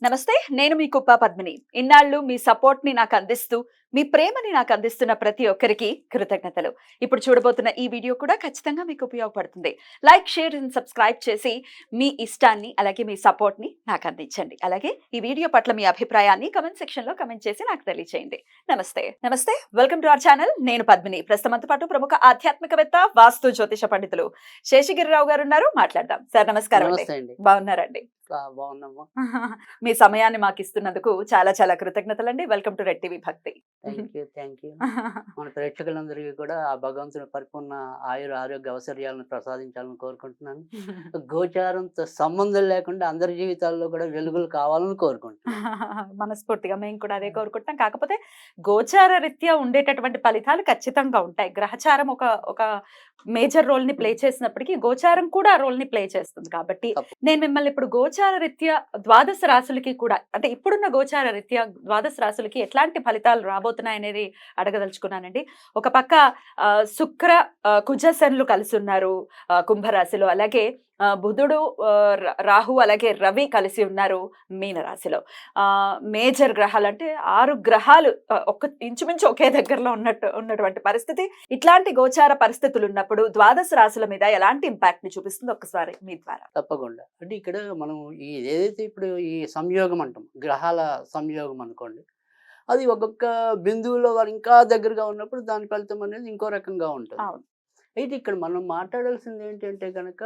నమస్తే, నేను మీ కుప్ప పద్మిని. ఇన్నాళ్ళు మీ సపోర్ట్‌ని నాకందిస్తూ, మీ ప్రేమని నాకందిస్తున్న ప్రతి ఒక్కరికి కృతజ్ఞతలు. ఇప్పుడు చూడబోతున్న ఈ వీడియో కూడా ఖచ్చితంగా మీకు ఉపయోగపడుతుంది. లైక్, షేర్ అండ్ సబ్స్క్రైబ్ చేసి మీ ఇష్టాన్ని, అలాగే మీ సపోర్ట్‌ని నాకందించండి. అలాగే ఈ వీడియో పట్ల మీ అభిప్రాయాన్ని కామెంట్ సెక్షన్‌లో కామెంట్ చేసి నాకు తెలియజేయండి. నమస్తే. Welcome to our channel. నేను పద్మిని. ప్రస్తుతంతో పాటు ప్రముఖ ఆధ్యాత్మికవేత్త, వాస్తు జ్యోతిష పండితులు శేషగిరిరావు గారు ఉన్నారు. మాట్లాడదాం. సార్ నమస్కారం అండి. నమస్తే అండి. బాగున్నారండి? బాగున్నామ్మా. మీ సమయాన్ని మాకు ఇస్తున్నందుకు చాలా చాలా కృతజ్ఞతలండి. వెల్కమ్ టు రెడ్ టీవీ భక్తి. Thank you. మన ప్రేక్షకులందరికీ కూడా ఆ భగవంతుని పరిపూర్ణ ఆయుర ఆరోగ్య అవసర్యాలను ప్రసాదించాలని కోరుకుంటున్నాను. గోచారంతో సంబంధం లేకుండా అందరి జీవితాల్లో కూడా వెలుగులు కావాలని కోరుకుంటున్నాను. మనస్ఫూర్తిగా మేము కూడా అదే కోరుకుంటున్నాం. కాకపోతే గోచార రీత్యా ఉండేటటువంటి ఫలితాలు ఖచ్చితంగా ఉంటాయి. గ్రహచారం ఒక ఒక మేజర్ రోల్ ని ప్లే చేసినప్పటికీ గోచారం కూడా ఆ రోల్ ని ప్లే చేస్తుంది. కాబట్టి నేను మిమ్మల్ని ఇప్పుడు గోచార రీత్యా ద్వాదశ రాశులకి కూడా, అంటే ఇప్పుడున్న గోచార రీత్యా ద్వాదశ రాశులకి ఎట్లాంటి ఫలితాలు రాబోతున్నాయి అనేది అడగదలుచుకున్నానండి. ఒక పక్క శుక్ర కుజ శనులు కలిసి ఉన్నారు కుంభరాశిలో. అలాగే బుధుడు, రాహు, అలాగే రవి కలిసి ఉన్నారు మీనరాశిలో. మేజర్ గ్రహాలు అంటే 6 గ్రహాలు ఇంచుమించు ఒకే దగ్గరలో ఉన్నటువంటి పరిస్థితి. ఇట్లాంటి గోచార పరిస్థితులు ఉన్నప్పుడు ద్వాదశ రాశుల మీద ఎలాంటి ఇంపాక్ట్ ని చూపిస్తుంది ఒక్కసారి మీ ద్వారా? తప్పకుండా. అంటే ఇక్కడ మనం ఏదైతే ఇప్పుడు ఈ సంయోగం అంటాం, గ్రహాల సంయోగం అనుకోండి, అది ఒక్కొక్క బిందువులో వారు ఇంకా దగ్గరగా ఉన్నప్పుడు దాని ఫలితం అనేది ఇంకో రకంగా ఉంటుంది. అయితే ఇక్కడ మనం మాట్లాడాల్సింది ఏంటంటే కనుక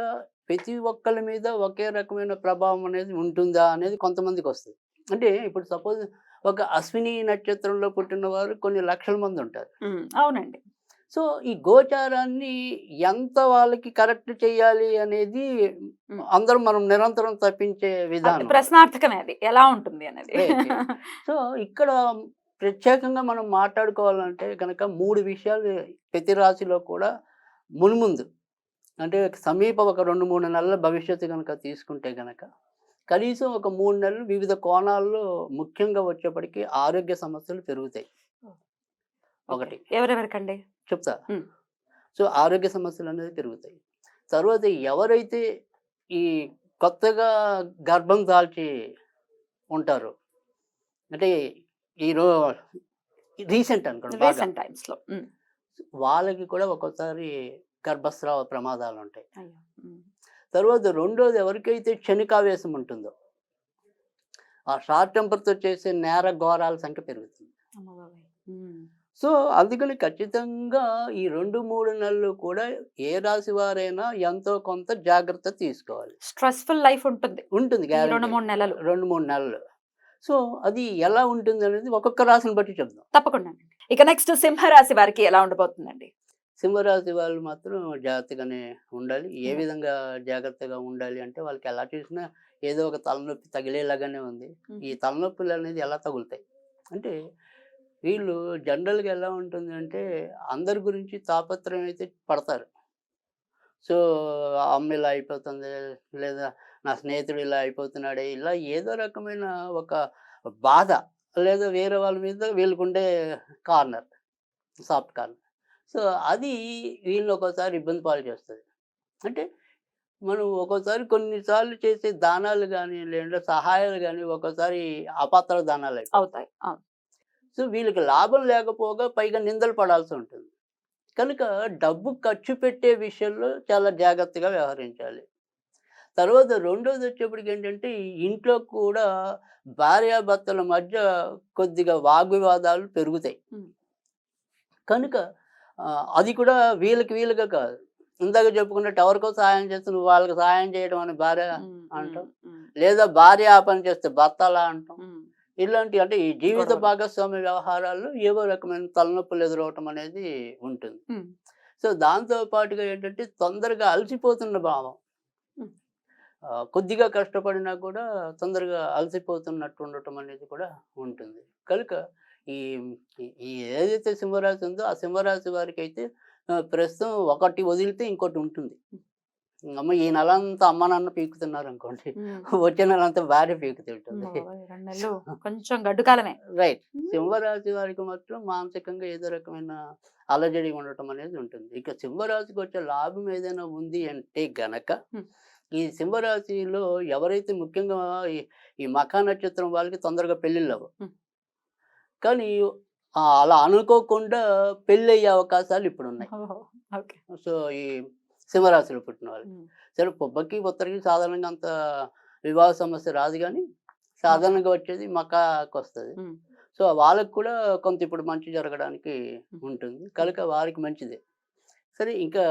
ప్రతి ఒక్కరి మీద ఒకే రకమైన ప్రభావం అనేది ఉంటుందా అనేది కొంతమందికి వస్తుంది. అంటే ఇప్పుడు సపోజ్ ఒక అశ్విని నక్షత్రంలో పుట్టిన వారు కొన్ని లక్షల మంది ఉంటారు. అవునండి. సో ఈ గోచారాన్ని ఎంత వాళ్ళకి కరెక్ట్ చేయాలి అనేది అందరం మనం నిరంతరం తప్పించే విధానం, ప్రశ్నార్థకమే అది ఎలా ఉంటుంది అనేది. సో ఇక్కడ ప్రత్యేకంగా మనం మాట్లాడుకోవాలంటే కనుక 3 విషయాలు ప్రతి రాశిలో కూడా మున్ముందు, అంటే సమీప ఒక 2-3 నెలల భవిష్యత్తు కనుక తీసుకుంటే కనుక కనీసం ఒక 3 నెలలు వివిధ కోణాల్లో ముఖ్యంగా వచ్చేప్పటికీ ఆరోగ్య సమస్యలు పెరుగుతాయి. ఒకటి ఎవరెవరికండి చెప్తా. సో ఆరోగ్య సమస్యలు అనేది పెరుగుతాయి. తర్వాత ఎవరైతే ఈ కొత్తగా గర్భం దాల్చి ఉంటారో, అంటే రీసెంట్ అనుకోండి, వాళ్ళకి కూడా ఒక్కోసారి గర్భస్రావ ప్రమాదాలు ఉంటాయి. తర్వాత రెండోది, ఎవరికైతే క్షణికావేశం ఉంటుందో, ఆ షార్ట్ టెంపర్తో చేసే నేర ఘోరాల సంఖ్య పెరుగుతుంది. సో అందుకని ఖచ్చితంగా ఈ 2-3 నెలలు కూడా ఏ రాశి వారైనా ఎంతో కొంత జాగ్రత్త తీసుకోవాలి. స్ట్రెస్ఫుల్ లైఫ్ ఉంటుంది 2-3 నెలలు. 2-3 నెలలు. సో అది ఎలా ఉంటుంది అనేది ఒక్కొక్క రాశిని బట్టి చెప్దాం. తప్పకుండా. ఇక నెక్స్ట్ సింహరాశి వారికి ఎలా ఉండబోతుందండి? సింహరాశి వాళ్ళు మాత్రం జాగ్రత్తగానే ఉండాలి. ఏ విధంగా జాగ్రత్తగా ఉండాలి అంటే, వాళ్ళకి ఎలా చూసినా ఏదో ఒక తలనొప్పి తగిలేలాగానే ఉంది. ఈ తలనొప్పులు అనేది ఎలా తగులుతాయి అంటే, వీళ్ళు జనరల్గా ఎలా ఉంటుంది అంటే అందరి గురించి తాపత్రయం అయితే పడతారు. సో అమ్మ ఇలా అయిపోతుంది, లేదా నా స్నేహితుడు ఇలా అయిపోతున్నాడే, ఇలా ఏదో రకమైన ఒక బాధ, లేదా వేరే వాళ్ళ మీద వీళ్ళకుండే కార్నర్, సాఫ్ట్ కార్నర్. సో అది వీళ్ళని ఒక్కోసారి ఇబ్బంది పాలు చేస్తుంది. అంటే మనం ఒక్కోసారి కొన్నిసార్లు చేసే దానాలు కానీ, లేదా సహాయాలు కానీ ఒక్కోసారి అపాత్ర దానాలు అవుతాయి. సో వీళ్ళకి లాభం లేకపోగా పైగా నిందలు పడాల్సి ఉంటుంది. కనుక డబ్బు ఖర్చు పెట్టే విషయంలో చాలా జాగ్రత్తగా వ్యవహరించాలి. తర్వాత రెండోది వచ్చేప్పటికి ఏంటంటే, ఇంట్లో కూడా భార్యాభర్తల మధ్య కొద్దిగా వాగ్వివాదాలు పెరుగుతాయి. కనుక అది కూడా వీళ్ళుగా కాదు, ఇందాక చెప్పుకున్నట్టు ఎవరికో సహాయం చేస్తే నువ్వు వాళ్ళకి సహాయం చేయడం అని భార్య అంటాం, లేదా భార్య ఆ పని చేస్తే భర్త అలా అంటాం. ఇలాంటి, అంటే ఈ జీవిత భాగస్వామ్య వ్యవహారాల్లో ఏవో రకమైన తలనొప్పులు ఎదురవటం అనేది ఉంటుంది. సో దాంతో పాటుగా ఏంటంటే తొందరగా అలసిపోతున్న భావం, కొద్దిగా కష్టపడినా కూడా తొందరగా అలసిపోతున్నట్టు ఉండటం అనేది కూడా ఉంటుంది. కనుక ఈ ఏదైతే సింహరాశి ఉందో ఆ సింహరాశి వారికి అయితే ప్రస్తుతం ఒకటి వదిలితే ఇంకోటి ఉంటుంది. అమ్మ ఈ నెల అంతా అమ్మ నాన్న పీకుతున్నారు అనుకోండి, వచ్చే నెల అంతా భార్య పీకుతుంటుంది. కొంచెం గడ్డు కాలమే. రైట్. సింహరాశి వారికి మాత్రం మానసికంగా ఏదో రకమైన అలజడి ఉండటం అనేది ఉంటుంది. ఇక సింహరాశికి వచ్చే లాభం ఏదైనా ఉంది అంటే గనక ఈ సింహరాశిలో ఎవరైతే ముఖ్యంగా ఈ ఈ మఖా నక్షత్రం వాళ్ళకి తొందరగా పెళ్ళిళ్ళు అవ్వవు. హ్మ్. కానీ అలా అనుకోకుండా పెళ్ళయ్యే అవకాశాలు ఇప్పుడున్నాయి. ఓహో! ఓకే. సో, ఈ సింహరాశిలో పుట్టిన వాళ్ళకి. హ్మ్. సరే పుబ్బకి, ఉత్తరకి సాధారణంగా అంత వివాహ సమస్య రాదు గానీ, సాధారణంగా వచ్చేది మకాకొస్తది. హ్మ్. సో, వాళ్ళకి కూడా కొంత ఇప్పుడు మంచి జరగడానికి హ్మ్. ఉంటుంది. కనుక వారికి మంచిదే. సరే ఇంకా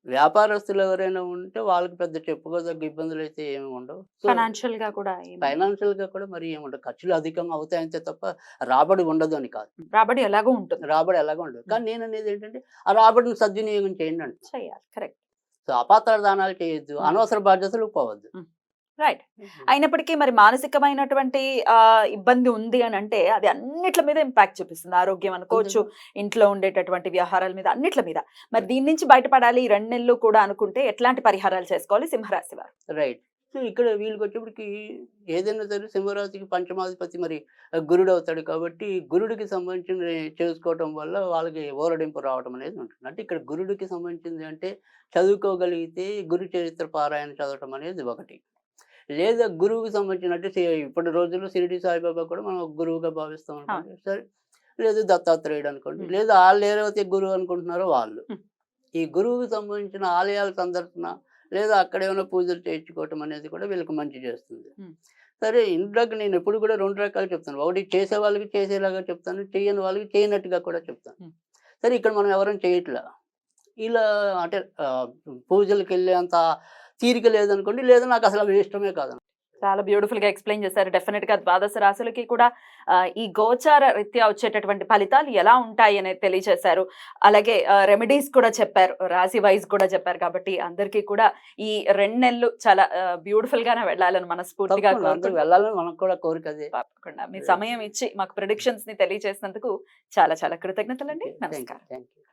వ్యాపారస్తులు ఎవరైనా ఉంటే వాళ్ళకి పెద్ద చెప్పుకోదగ్గ ఇబ్బందులైతే ఏమి ఉండవు. సో, ఫైనాన్షియల్‌గా కూడా ఏమి ఫైనాన్షియల్‌గా కూడా మరి ఏముండదు. ఖర్చులు అధికంగా అవుతాయంతే తప్ప రాబడి ఉండదు అని కాదు. రాబడి ఎలాగో ఉంటుంది. రాబడి ఎలాగో ఉండదు. కానీ నేననేది ఏంటంటే, ఆ రాబడిని సద్వినియోగం చేయండి అంటున్నా. చేయాలి. కరెక్ట్. సో, అపాత్ర దానాలు చేయొద్దు. అనవసర బాధ్యతలకు పోవద్దు. రైట్. అయినప్పటికీ మరి మానసికమైనటువంటి ఇబ్బంది ఉంది అని అంటే అది అన్నిట్ల మీద ఇంపాక్ట్ చూపిస్తుంది. ఆరోగ్యం అనుకోవచ్చు, ఇంట్లో ఉండేటటువంటి వ్యవహారాల మీద, అన్నిట్ల మీద. మరి దీని నుంచి బయటపడాలి ఈ 2 నెలలు కూడా అనుకుంటే ఎట్లాంటి పరిహారాలు చేసుకోవాలి సింహరాశి వారు? రైట్. సో, ఇక్కడ వీళ్ళకొచ్చేప్పటికి ఏదైనా సరే సింహరాశికి పంచమాధిపతి మరి గురుడవుతాడు కాబట్టి, గురుడికి సంబంధించినవి చేసుకోవటం వల్ల వాళ్ళకి ఊరడింపు రావటం అనేది ఉంటుంది. అంటే ఇక్కడ గురుడికి సంబంధించింది అంటే చదువుకోగలిగితే గురు చరిత్ర పారాయణ చదవటం అనేది ఒకటి. లేదా గురువుకి సంబంధించిన అంటే ఇప్పటి రోజుల్లో షిరిడి సాయిబాబా కూడా మనం ఒక గురువుగా భావిస్తాం అనుకోండి. సరే. లేదు దత్తాత్రేయుడు అనుకోండి. లేదా ఆళ్ళు ఎవరైతే గురువు అనుకుంటున్నారో వాళ్ళు. ఈ గురువుకి సంబంధించిన ఆలయాల సందర్శన లేదా అక్కడ ఏమైనా పూజలు చేయించుకోవటం అనేది కూడా వీళ్ళకి మంచి చేస్తుంది. సరే ఇందాక నేను ఎప్పుడు కూడా 2 రకాలు చెప్తాను. ఒకటి చేసే వాళ్ళకి చేసేలాగా చెప్తాను. చేయని వాళ్ళకి చేయనట్టుగా కూడా చెప్తాను. సరే ఇక్కడ మనం ఎవరైనా చేయట్లా. ఇలా అంటే పూజలకెళ్ళేంత తీరిక లేదనుకోండి. లేదా నాకు అసలు అవి ఇష్టమే కాదు. చాలా బ్యూటిఫుల్ గా ఎక్స్ప్లెయిన్ చేశారు. డెఫినెట్ గా ద్వాదశ రాశులకి కూడా ఈ గోచార రీత్యా వచ్చేటటువంటి ఫలితాలు ఎలా ఉంటాయి అనేది తెలియజేశారు. అలాగే రెమెడీస్ కూడా చెప్పారు, రాశి వైజ్ కూడా చెప్పారు. కాబట్టి అందరికీ కూడా ఈ 2 నెలలు చాలా బ్యూటిఫుల్ గానే వెళ్ళాలని మనస్ఫూర్తిగా తప్పకుండా అందరూ వెళ్ళాలని మనకు కూడా కోరిక అదే. తప్పకుండా మీ సమయం ఇచ్చి మాకు ప్రిడిక్షన్స్ ని తెలియజేసినందుకు చాలా చాలా కృతజ్ఞతలండి. నమస్కారం. Thank you.